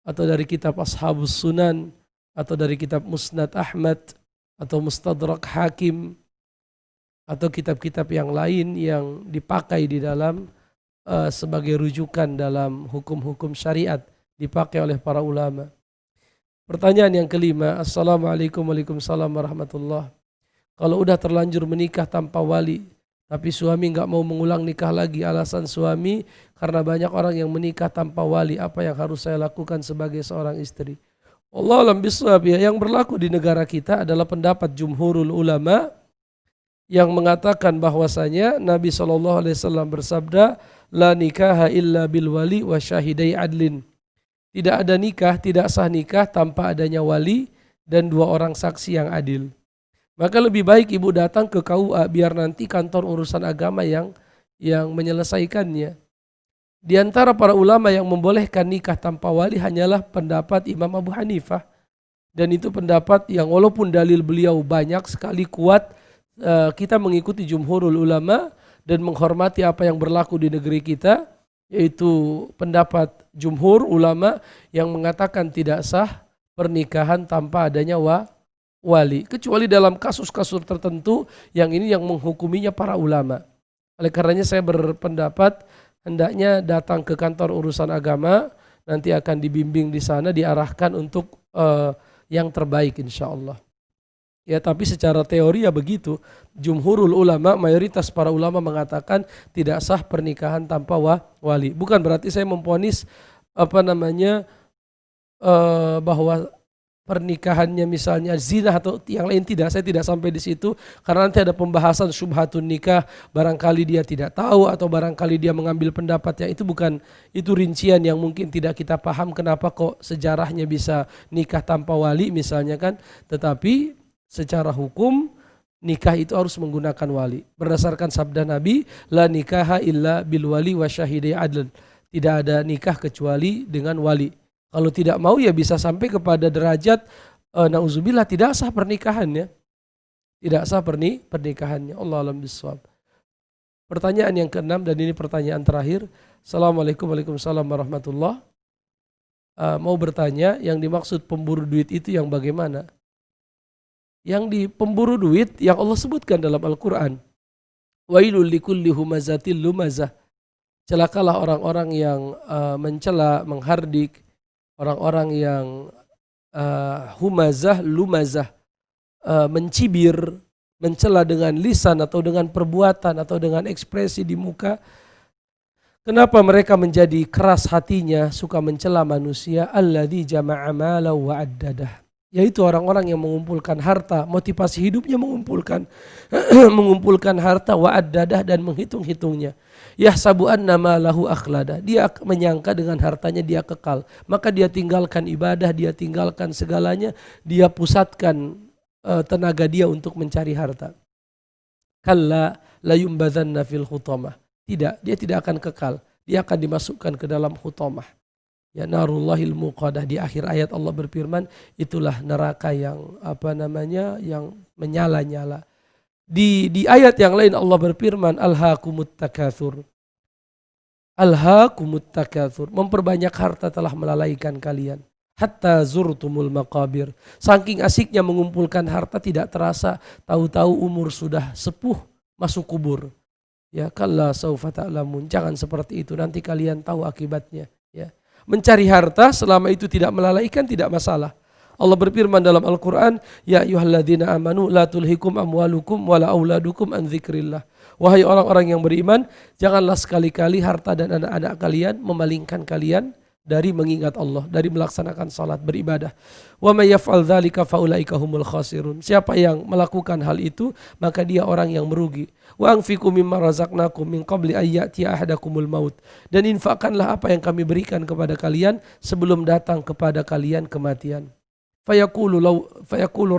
atau dari kitab Ashabus Sunan, atau dari kitab Musnad Ahmad, atau Mustadrak Hakim, atau kitab-kitab yang lain yang dipakai di dalam sebagai rujukan dalam hukum-hukum syariat, dipakai oleh para ulama. Pertanyaan yang kelima, Assalamualaikum Waalaikumsalam warahmatullahi. Kalau udah terlanjur menikah tanpa wali, tapi suami nggak mau mengulang nikah lagi, alasan suami karena banyak orang yang menikah tanpa wali, apa yang harus saya lakukan sebagai seorang istri? Wallahu a'lam bishawab. Ya, yang berlaku di negara kita adalah pendapat jumhurul ulama yang mengatakan bahwasanya Nabi SAW bersabda, la nikaha illa bil wali wa syahidai adlin. Tidak ada nikah, tidak sah nikah tanpa adanya wali dan 2 orang saksi yang adil. Maka lebih baik ibu datang ke KUA biar nanti kantor urusan agama yang menyelesaikannya. Di antara para ulama yang membolehkan nikah tanpa wali hanyalah pendapat Imam Abu Hanifah. Dan itu pendapat yang walaupun dalil beliau banyak sekali kuat, kita mengikuti jumhurul ulama dan menghormati apa yang berlaku di negeri kita, yaitu pendapat jumhur ulama yang mengatakan tidak sah pernikahan tanpa adanya wali, kecuali dalam kasus-kasus tertentu yang ini yang menghukuminya para ulama. Oleh karenanya saya berpendapat hendaknya datang ke kantor urusan agama, nanti akan dibimbing di sana, diarahkan untuk yang terbaik insya Allah. Ya, tapi secara teori ya begitu. Jumhurul ulama, mayoritas para ulama mengatakan tidak sah pernikahan tanpa wali. Bukan berarti saya memvonis bahwa pernikahannya misalnya zina atau yang lain, tidak. Saya tidak sampai di situ karena nanti ada pembahasan syubhatun nikah, barangkali dia tidak tahu atau barangkali dia mengambil pendapat yang itu bukan, itu rincian yang mungkin tidak kita paham kenapa kok sejarahnya bisa nikah tanpa wali misalnya kan. Tetapi secara hukum nikah itu harus menggunakan wali. Berdasarkan sabda Nabi, la nikaha illa bil wali wa syahidai adl. Tidak ada nikah kecuali dengan wali. Kalau tidak mau ya bisa sampai kepada derajat nauzubillah tidak sah pernikahannya. Tidak sah pernikahannya. Allah alam bisawab. Pertanyaan yang keenam dan ini pertanyaan terakhir. Assalamualaikum Waalaikumsalam warahmatullahi. Mau bertanya, yang dimaksud pemburu duit itu yang bagaimana? Yang di pemburu duit yang Allah sebutkan dalam Al-Quran. Wailul likulli humazatil lumazah. Celakalah orang-orang yang mencela, menghardik, orang-orang yang humazah, lumazah, mencibir, mencela dengan lisan atau dengan perbuatan atau dengan ekspresi di muka. Kenapa mereka menjadi keras hatinya, suka mencela manusia? Alladzi jama'a mala wa addadah. Yaitu orang-orang yang mengumpulkan harta, motivasi hidupnya mengumpulkan mengumpulkan harta wa addadah dan menghitung-hitungnya. Yahsabu anna malahu akhlada. Dia menyangka dengan hartanya dia kekal. Maka dia tinggalkan ibadah, dia tinggalkan segalanya, dia pusatkan tenaga dia untuk mencari harta. Kalla la yumbadzanna fil hutamah. Tidak, dia tidak akan kekal. Dia akan dimasukkan ke dalam hutamah. Ya, narullahil muqadah. Di akhir ayat Allah berfirman, itulah neraka yang yang menyala-nyala. Di ayat yang lain Allah berfirman, alhaakumut takatsur. Alhaakumut takatsur. Memperbanyak harta telah melalaikan kalian. Hatta zurtumul maqabir. Saking asiknya mengumpulkan harta tidak terasa, tahu-tahu umur sudah sepuh masuk kubur. Ya, kalla saufa ta'lamun. Jangan seperti itu, nanti kalian tahu akibatnya. Ya. Mencari harta selama itu tidak melalaikan tidak masalah. Allah berfirman dalam Al-Quran, ya ayyuhalladzina amanu la tulhikum amwalukum wala auladukum an dzikrillah. Wahai orang-orang yang beriman, janganlah sekali-kali harta dan anak-anak kalian memalingkan kalian dari mengingat Allah, dari melaksanakan salat, beribadah. Wa may yaf'al dzalika faulaika humul khasirun. Siapa yang melakukan hal itu, maka dia orang yang merugi. Wa anfiqu mimma razaqnakum min qabli ay ya'tiya ahadakumul maut. Dan infakkanlah apa yang kami berikan kepada kalian sebelum datang kepada kalian kematian. Fayaqulu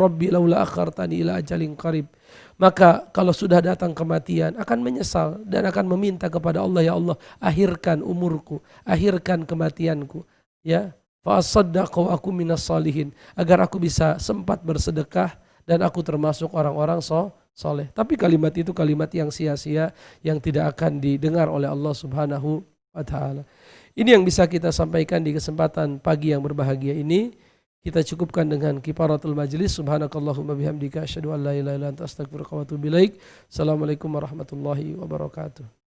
rabbi laula akhartani ila ajalin qarib. Maka kalau sudah datang kematian akan menyesal dan akan meminta kepada Allah, ya Allah, akhirkan umurku, akhirkan kematianku, ya. Fa asaddaqu aku minas salihin, agar aku bisa sempat bersedekah dan aku termasuk orang-orang soleh. Tapi kalimat itu kalimat yang sia-sia, yang tidak akan didengar oleh Allah Subhanahu wa taala. Ini yang bisa kita sampaikan di kesempatan pagi yang berbahagia ini. Kita cukupkan dengan kifaratul majlis. Subhanakallahumma bihamdika asyhadu an la ilaha illa anta astaghfiruka wa atubu ilaik. Assalamualaikum warahmatullahi wabarakatuh.